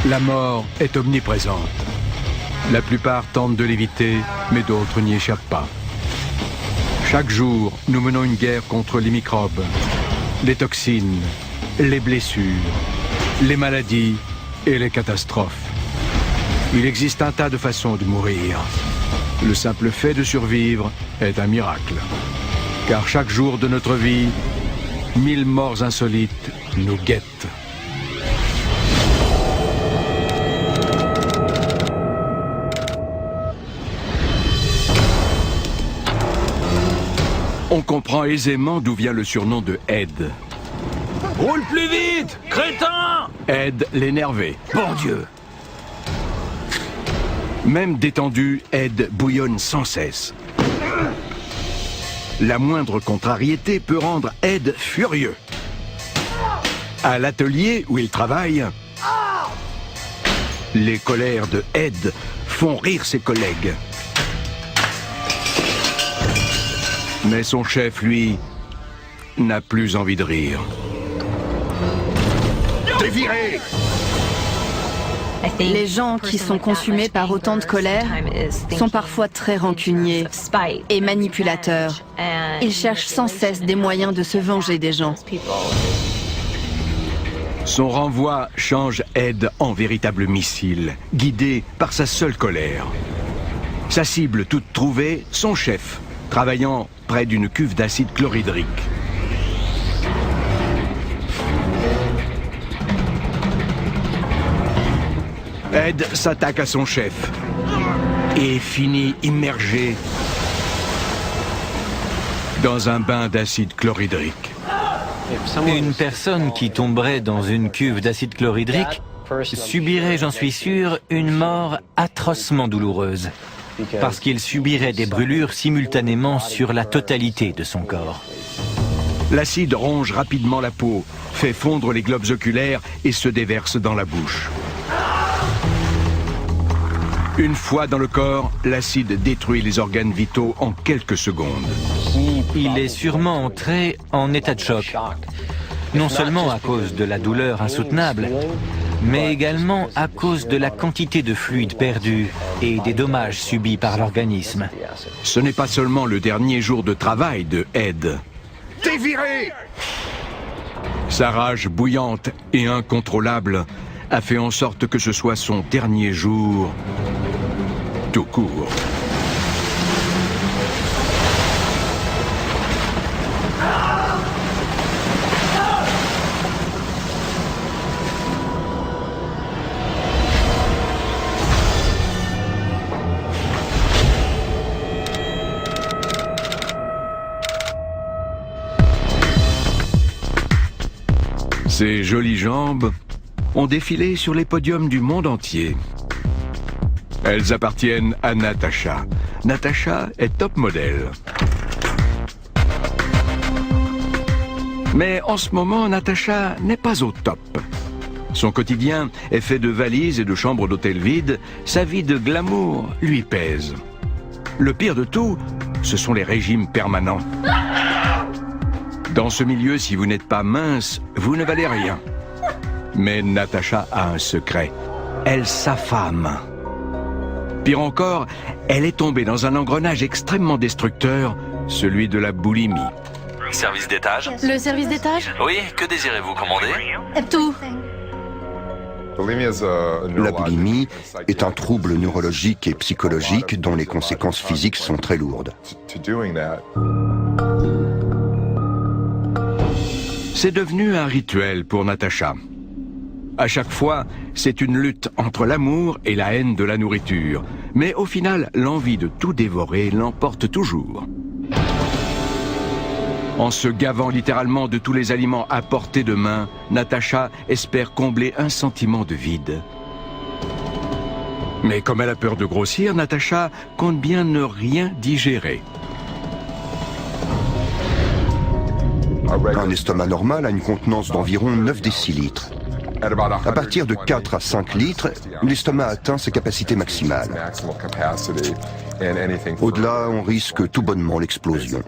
La mort est omniprésente. La plupart tentent de l'éviter, mais d'autres n'y échappent pas. Chaque jour, nous menons une guerre contre les microbes, les toxines, les blessures, les maladies et les catastrophes. Il existe un tas de façons de mourir. Le simple fait de survivre est un miracle. Car chaque jour de notre vie, 1000 morts insolites nous guettent. On comprend aisément d'où vient le surnom de Ed. Roule plus vite, crétin! Ed l'énervé. Bon Dieu! Même détendu, Ed bouillonne sans cesse. La moindre contrariété peut rendre Ed furieux. À l'atelier où il travaille, les colères de Ed font rire ses collègues. Mais son chef, lui, n'a plus envie de rire. T'es viré! Les gens qui sont consumés par autant de colère sont parfois très rancuniers et manipulateurs. Ils cherchent sans cesse des moyens de se venger des gens. Son renvoi change Ed en véritable missile, guidé par sa seule colère. Sa cible toute trouvée, son chef, travaillant près d'une cuve d'acide chlorhydrique. Ed s'attaque à son chef et finit immergé dans un bain d'acide chlorhydrique. Une personne qui tomberait dans une cuve d'acide chlorhydrique subirait, j'en suis sûr, une mort atrocement douloureuse, parce qu'il subirait des brûlures simultanément sur la totalité de son corps. L'acide ronge rapidement la peau, fait fondre les globes oculaires et se déverse dans la bouche. Une fois dans le corps, l'acide détruit les organes vitaux en quelques secondes. Il est sûrement entré en état de choc, non seulement à cause de la douleur insoutenable, mais également à cause de la quantité de fluide perdu et des dommages subis par l'organisme. Ce n'est pas seulement le dernier jour de travail de Ed. T'es viré! Sa rage bouillante et incontrôlable a fait en sorte que ce soit son dernier jour tout court. Ses jolies jambes ont défilé sur les podiums du monde entier. Elles appartiennent à Natasha. Natasha est top modèle. Mais en ce moment, Natasha n'est pas au top. Son quotidien est fait de valises et de chambres d'hôtel vides. Sa vie de glamour lui pèse. Le pire de tout, ce sont les régimes permanents. Dans ce milieu, si vous n'êtes pas mince, vous ne valez rien. Mais Natasha a un secret. Elle s'affame. Pire encore, elle est tombée dans un engrenage extrêmement destructeur, celui de la boulimie. Service d'étage? Le service d'étage? Oui, que désirez-vous commander? Tout. La boulimie est un trouble neurologique et psychologique dont les conséquences physiques sont très lourdes. C'est devenu un rituel pour Natasha. À chaque fois, c'est une lutte entre l'amour et la haine de la nourriture. Mais au final, l'envie de tout dévorer l'emporte toujours. En se gavant littéralement de tous les aliments à portée de main, Natasha espère combler un sentiment de vide. Mais comme elle a peur de grossir, Natasha compte bien ne rien digérer. Un estomac normal a une contenance d'environ 9 décilitres. À partir de 4 à 5 litres, l'estomac atteint ses capacités maximales. Au-delà, on risque tout bonnement l'explosion.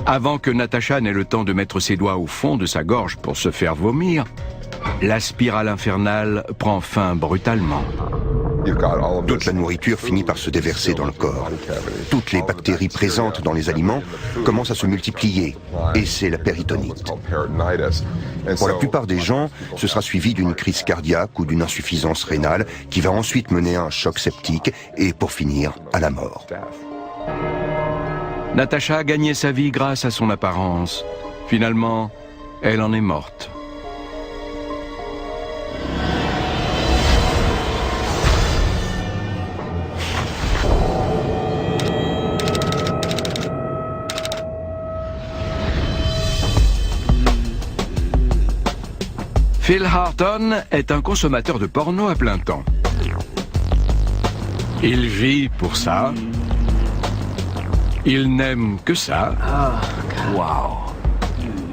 Avant que Natasha n'ait le temps de mettre ses doigts au fond de sa gorge pour se faire vomir, la spirale infernale prend fin brutalement. Toute la nourriture finit par se déverser dans le corps. Toutes les bactéries présentes dans les aliments commencent à se multiplier, et c'est la péritonite. Pour la plupart des gens, ce sera suivi d'une crise cardiaque ou d'une insuffisance rénale qui va ensuite mener à un choc septique et, pour finir, à la mort. Natasha a gagné sa vie grâce à son apparence. Finalement, elle en est morte. Phil Harton est un consommateur de porno à plein temps. Il vit pour ça. Il n'aime que ça.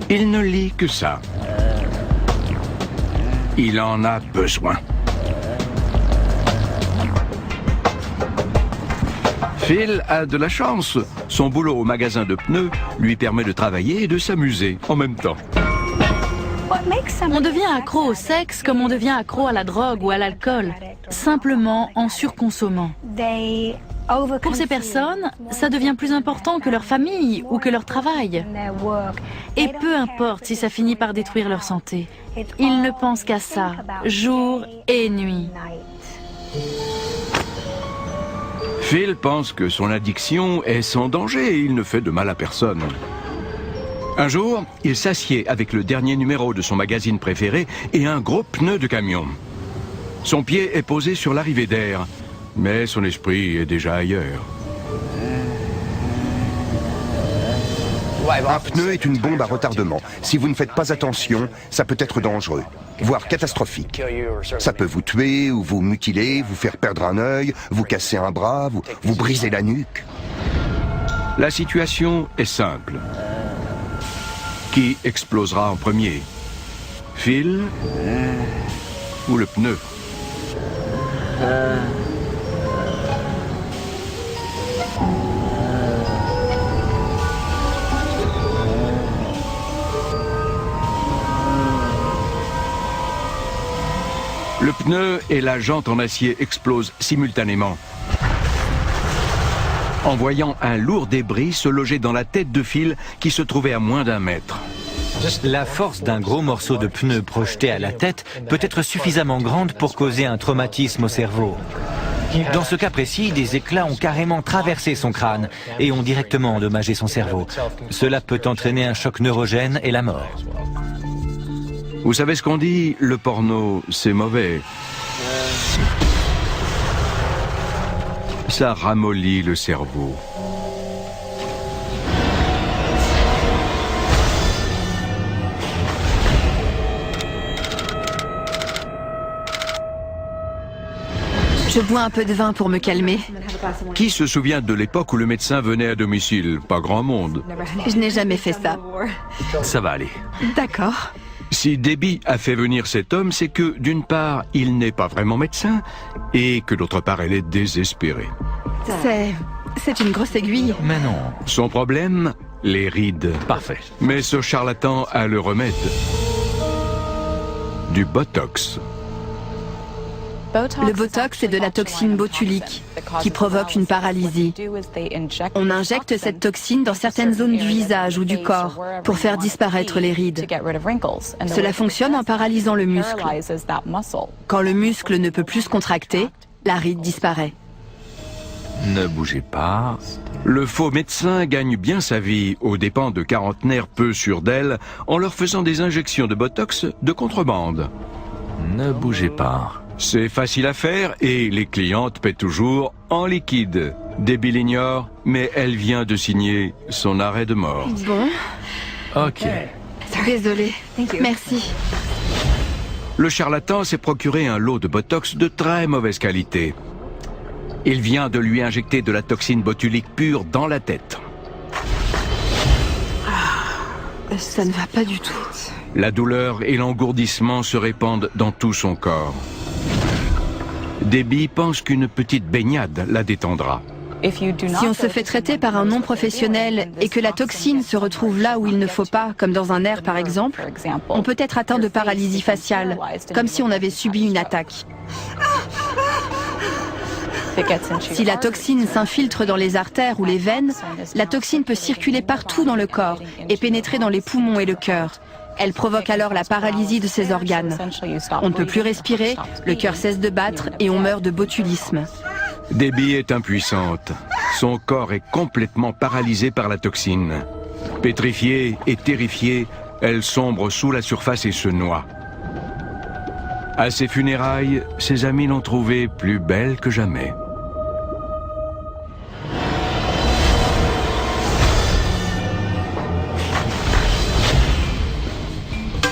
Il ne lit que ça. Il en a besoin. Phil a de la chance. Son boulot au magasin de pneus lui permet de travailler et de s'amuser en même temps. On devient accro au sexe comme on devient accro à la drogue ou à l'alcool, simplement en surconsommant. Pour ces personnes, ça devient plus important que leur famille ou que leur travail. Et peu importe si ça finit par détruire leur santé, ils ne pensent qu'à ça, jour et nuit. Phil pense que son addiction est sans danger et il ne fait de mal à personne. Un jour, il s'assied avec le dernier numéro de son magazine préféré et un gros pneu de camion. Son pied est posé sur l'arrivée d'air, mais son esprit est déjà ailleurs. Un pneu est une bombe à retardement. Si vous ne faites pas attention, ça peut être dangereux, voire catastrophique. Ça peut vous tuer ou vous mutiler, vous faire perdre un œil, vous casser un bras, vous briser la nuque. La situation est simple. Qui explosera en premier? Phil ou le pneu? Le pneu et la jante en acier explosent simultanément, envoyant un lourd débris se loger dans la tête de Phil qui se trouvait à moins d'1 mètre. La force d'un gros morceau de pneu projeté à la tête peut être suffisamment grande pour causer un traumatisme au cerveau. Dans ce cas précis, des éclats ont carrément traversé son crâne et ont directement endommagé son cerveau. Cela peut entraîner un choc neurogène et la mort. Vous savez ce qu'on dit? Le porno, c'est mauvais. Ça ramollit le cerveau. Je bois un peu de vin pour me calmer. Qui se souvient de l'époque où le médecin venait à domicile? Pas grand monde. Je n'ai jamais fait ça. Ça va aller. D'accord. Si Debbie a fait venir cet homme, c'est que, d'une part, il n'est pas vraiment médecin, et que d'autre part, elle est désespérée. C'est une grosse aiguille. Mais non. Son problème, les rides. Parfait. Mais ce charlatan a le remède. Du Botox. Le Botox est de la toxine botulique qui provoque une paralysie. On injecte cette toxine dans certaines zones du visage ou du corps pour faire disparaître les rides. Cela fonctionne en paralysant le muscle. Quand le muscle ne peut plus se contracter, la ride disparaît. Ne bougez pas. Le faux médecin gagne bien sa vie aux dépens de quarantenaires peu sûrs d'elle en leur faisant des injections de Botox de contrebande. Ne bougez pas. C'est facile à faire et les clientes paient toujours en liquide. Debbie l'ignore, mais elle vient de signer son arrêt de mort. Bon, Ok. désolée. Merci. Le charlatan s'est procuré un lot de Botox de très mauvaise qualité. Il vient de lui injecter de la toxine botulique pure dans la tête. Ça ne va pas du tout. La douleur et l'engourdissement se répandent dans tout son corps. Debbie pense qu'une petite baignade la détendra. Si on se fait traiter par un non-professionnel et que la toxine se retrouve là où il ne faut pas, comme dans un nerf par exemple, on peut être atteint de paralysie faciale, comme si on avait subi une attaque. Si la toxine s'infiltre dans les artères ou les veines, la toxine peut circuler partout dans le corps et pénétrer dans les poumons et le cœur. Elle provoque alors la paralysie de ces organes. On ne peut plus respirer, le cœur cesse de battre et on meurt de botulisme. Debbie est impuissante. Son corps est complètement paralysé par la toxine. Pétrifiée et terrifiée, elle sombre sous la surface et se noie. À ses funérailles, ses amis l'ont trouvée plus belle que jamais.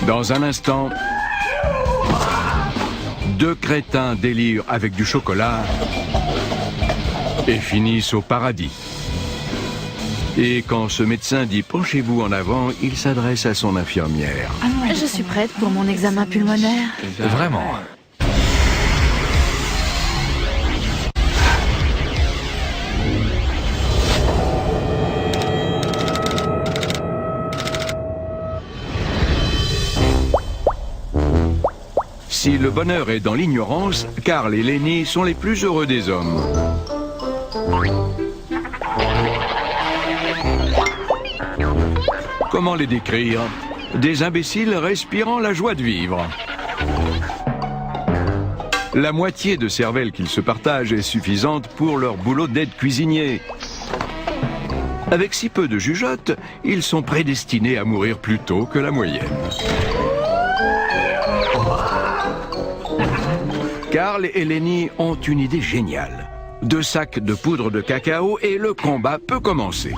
Dans un instant, deux crétins délirent avec du chocolat et finissent au paradis. Et quand ce médecin dit « penchez-vous en avant », il s'adresse à son infirmière. Je suis prête pour mon examen pulmonaire. Vraiment? Si le bonheur est dans l'ignorance, Carl et Lenny sont les plus heureux des hommes. Comment les décrire? Des imbéciles respirant la joie de vivre. La moitié de cervelle qu'ils se partagent est suffisante pour leur boulot d'aide cuisinier. Avec si peu de jugeote, ils sont prédestinés à mourir plus tôt que la moyenne. Carl et Lenny ont une idée géniale. 2 sacs de poudre de cacao et le combat peut commencer.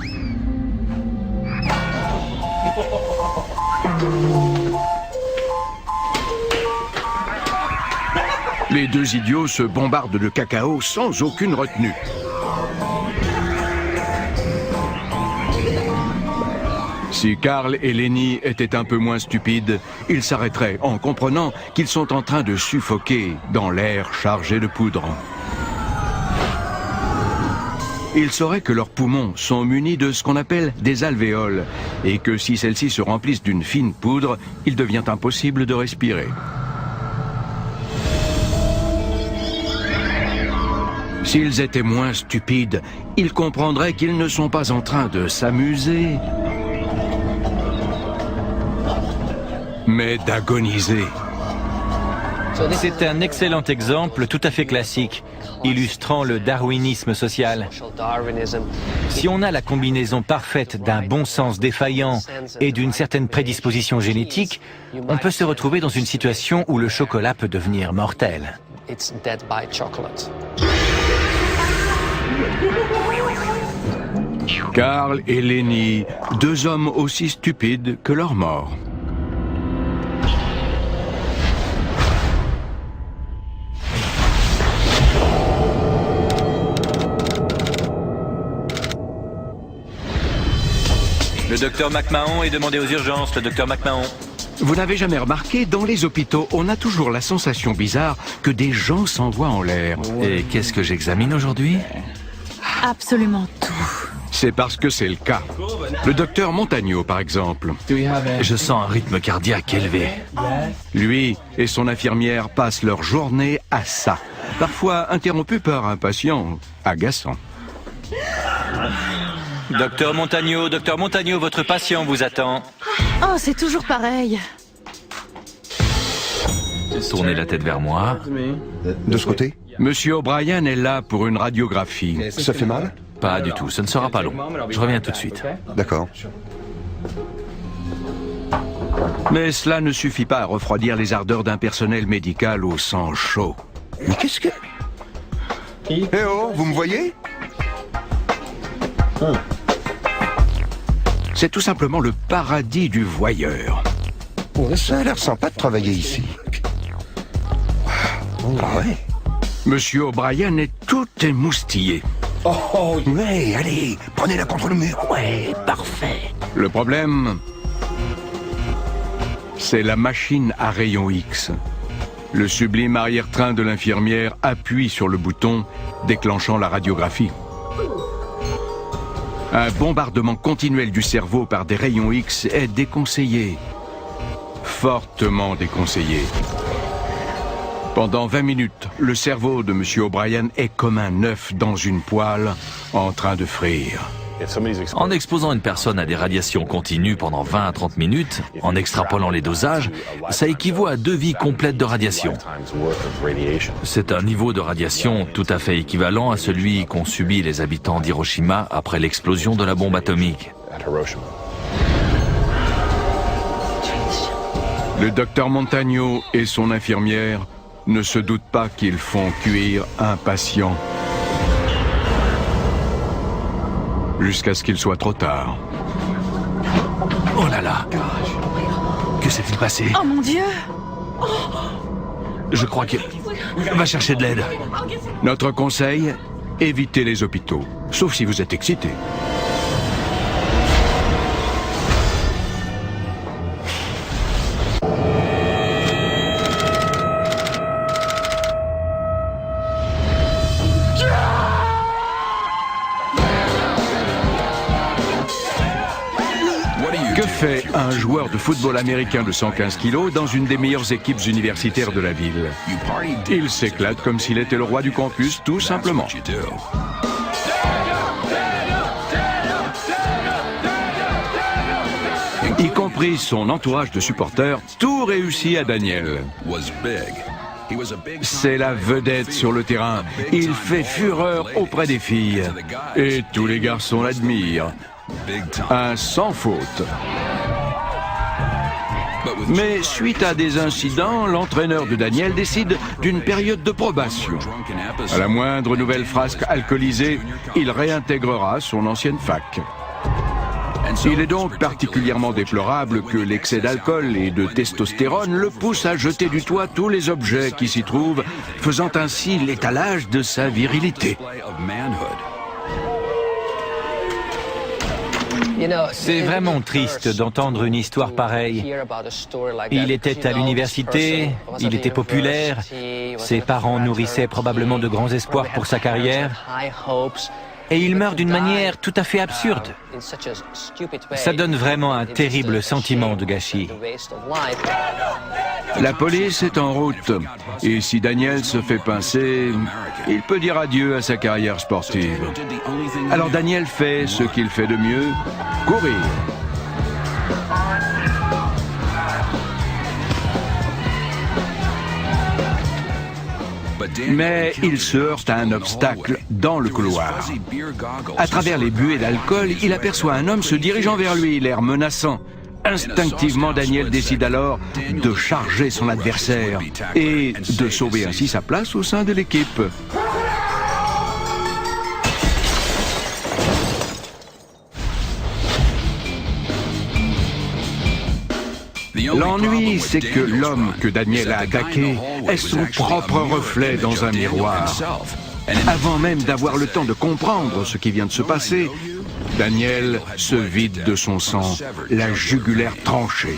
Les deux idiots se bombardent de cacao sans aucune retenue. Si Carl et Lenny étaient un peu moins stupides, ils s'arrêteraient en comprenant qu'ils sont en train de suffoquer dans l'air chargé de poudre. Ils sauraient que leurs poumons sont munis de ce qu'on appelle des alvéoles et que si celles-ci se remplissent d'une fine poudre, il devient impossible de respirer. S'ils étaient moins stupides, ils comprendraient qu'ils ne sont pas en train de s'amuser, mais d'agoniser. C'est un excellent exemple tout à fait classique, illustrant le darwinisme social. Si on a la combinaison parfaite d'un bon sens défaillant et d'une certaine prédisposition génétique, on peut se retrouver dans une situation où le chocolat peut devenir mortel. Carl et Lenny, 2 hommes aussi stupides que leur mort. Le docteur McMahon est demandé aux urgences, le docteur McMahon. Vous n'avez jamais remarqué, dans les hôpitaux, on a toujours la sensation bizarre que des gens s'envoient en l'air. Et qu'est-ce que j'examine aujourd'hui? Absolument tout. C'est parce que c'est le cas. Le docteur Montagno, par exemple. Je sens un rythme cardiaque élevé. Lui et son infirmière passent leur journée à ça, parfois interrompu par un patient agaçant. Docteur Montagno, votre patient vous attend. Oh, c'est toujours pareil. Tournez la tête vers moi. De ce côté? Monsieur O'Brien est là pour une radiographie. Ça fait mal? Pas du tout, ce ne sera pas long. Je reviens tout de suite. D'accord. Mais cela ne suffit pas à refroidir les ardeurs d'un personnel médical au sang chaud. Mais qu'est-ce que... Eh oh, vous me voyez? C'est tout simplement le paradis du voyeur. Ça a l'air sympa de travailler ici. Ah ouais? Monsieur O'Brien est tout émoustillé. Oh, ouais, allez, prenez-la contre le mur. Ouais, parfait. Le problème, c'est la machine à rayons X. Le sublime arrière-train de l'infirmière appuie sur le bouton, déclenchant la radiographie. Un bombardement continuel du cerveau par des rayons X est déconseillé. Fortement déconseillé. Pendant 20 minutes, le cerveau de M. O'Brien est comme un œuf dans une poêle en train de frire. En exposant une personne à des radiations continues pendant 20 à 30 minutes, en extrapolant les dosages, ça équivaut à 2 vies complètes de radiation. C'est un niveau de radiation tout à fait équivalent à celui qu'ont subi les habitants d'Hiroshima après l'explosion de la bombe atomique. Le docteur Montagno et son infirmière ne se doutent pas qu'ils font cuire un patient. Jusqu'à ce qu'il soit trop tard. Oh là là! Que s'est-il passé? Oh mon Dieu! Je crois que... Va chercher de l'aide. Notre conseil, évitez les hôpitaux, sauf si vous êtes excité. Que fait un joueur de football américain de 115 kilos dans une des meilleures équipes universitaires de la ville? Il s'éclate comme s'il était le roi du campus, tout simplement. Y compris son entourage de supporters, tout réussit à Daniel. C'est la vedette sur le terrain. Il fait fureur auprès des filles. Et tous les garçons l'admirent. Un sans faute. Mais suite à des incidents, l'entraîneur de Daniel décide d'une période de probation. À la moindre nouvelle frasque alcoolisée, il réintégrera son ancienne fac. Il est donc particulièrement déplorable que l'excès d'alcool et de testostérone le pousse à jeter du toit tous les objets qui s'y trouvent, faisant ainsi l'étalage de sa virilité. C'est vraiment triste d'entendre une histoire pareille. Il était à l'université, il était populaire, ses parents nourrissaient probablement de grands espoirs pour sa carrière, et il meurt d'une manière tout à fait absurde. Ça donne vraiment un terrible sentiment de gâchis. La police est en route, et si Daniel se fait pincer, il peut dire adieu à sa carrière sportive. Alors Daniel fait ce qu'il fait de mieux, courir. Mais il se heurte à un obstacle dans le couloir. À travers les buées d'alcool, il aperçoit un homme se dirigeant vers lui, l'air menaçant. Instinctivement, Daniel décide alors de charger son adversaire et de sauver ainsi sa place au sein de l'équipe. L'ennui, c'est que l'homme que Daniel a attaqué est son propre reflet dans un miroir. Avant même d'avoir le temps de comprendre ce qui vient de se passer, Daniel se vide de son sang, la jugulaire tranchée.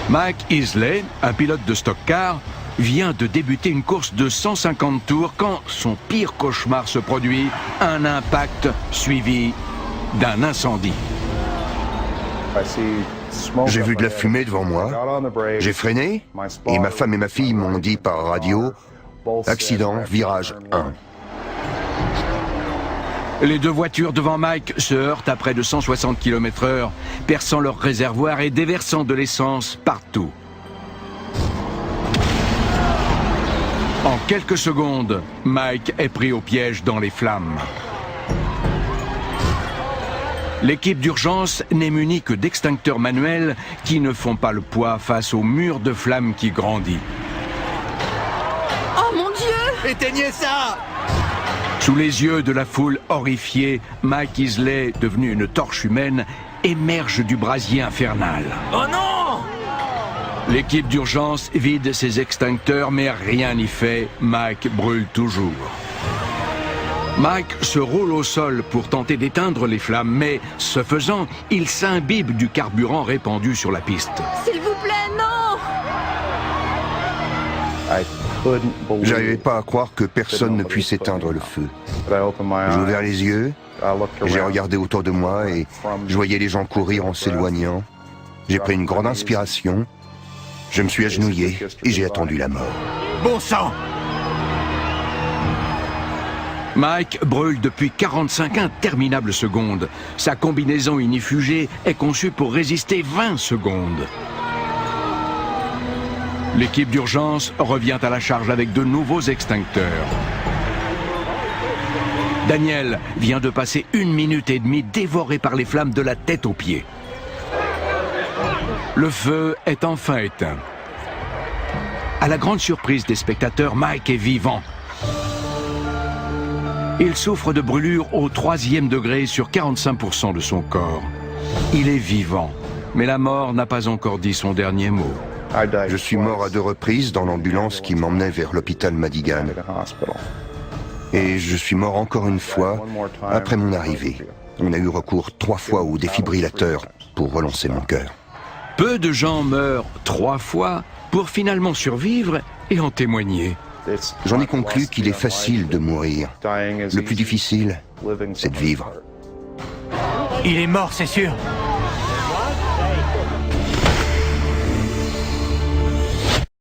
Mike Isley, un pilote de stock-car, vient de débuter une course de 150 tours quand son pire cauchemar se produit, un impact suivi d'un incendie. J'ai vu de la fumée devant moi, j'ai freiné, et ma femme et ma fille m'ont dit par radio, accident, virage 1. Les deux voitures devant Mike se heurtent à près de 160 km/h, perçant leur réservoir et déversant de l'essence partout. En quelques secondes, Mike est pris au piège dans les flammes. L'équipe d'urgence n'est munie que d'extincteurs manuels qui ne font pas le poids face au mur de flammes qui grandit. Oh mon Dieu! Éteignez ça! Sous les yeux de la foule horrifiée, Mike Isley, devenu une torche humaine, émerge du brasier infernal. Oh non! L'équipe d'urgence vide ses extincteurs, mais rien n'y fait. Mike brûle toujours. Mike se roule au sol pour tenter d'éteindre les flammes, mais ce faisant, il s'imbibe du carburant répandu sur la piste. S'il vous plaît, non! J'arrivais pas à croire que personne ne puisse éteindre le feu. J'ai ouvert les yeux, j'ai regardé autour de moi et je voyais les gens courir en s'éloignant. J'ai pris une grande inspiration, je me suis agenouillé et j'ai attendu la mort. Bon sang! Mike brûle depuis 45 interminables secondes. Sa combinaison inifugée est conçue pour résister 20 secondes. L'équipe d'urgence revient à la charge avec de nouveaux extincteurs. Daniel vient de passer 1 minute et demie dévoré par les flammes de la tête aux pieds. Le feu est enfin éteint. À la grande surprise des spectateurs, Mike est vivant. Il souffre de brûlures au 3e degré sur 45% de son corps. Il est vivant, mais la mort n'a pas encore dit son dernier mot. Je suis mort à 2 reprises dans l'ambulance qui m'emmenait vers l'hôpital Madigan. Et je suis mort encore une fois après mon arrivée. On a eu recours 3 fois au défibrillateur pour relancer mon cœur. Peu de gens meurent 3 fois pour finalement survivre et en témoigner. J'en ai conclu qu'il est facile de mourir. Le plus difficile, c'est de vivre. Il est mort, c'est sûr.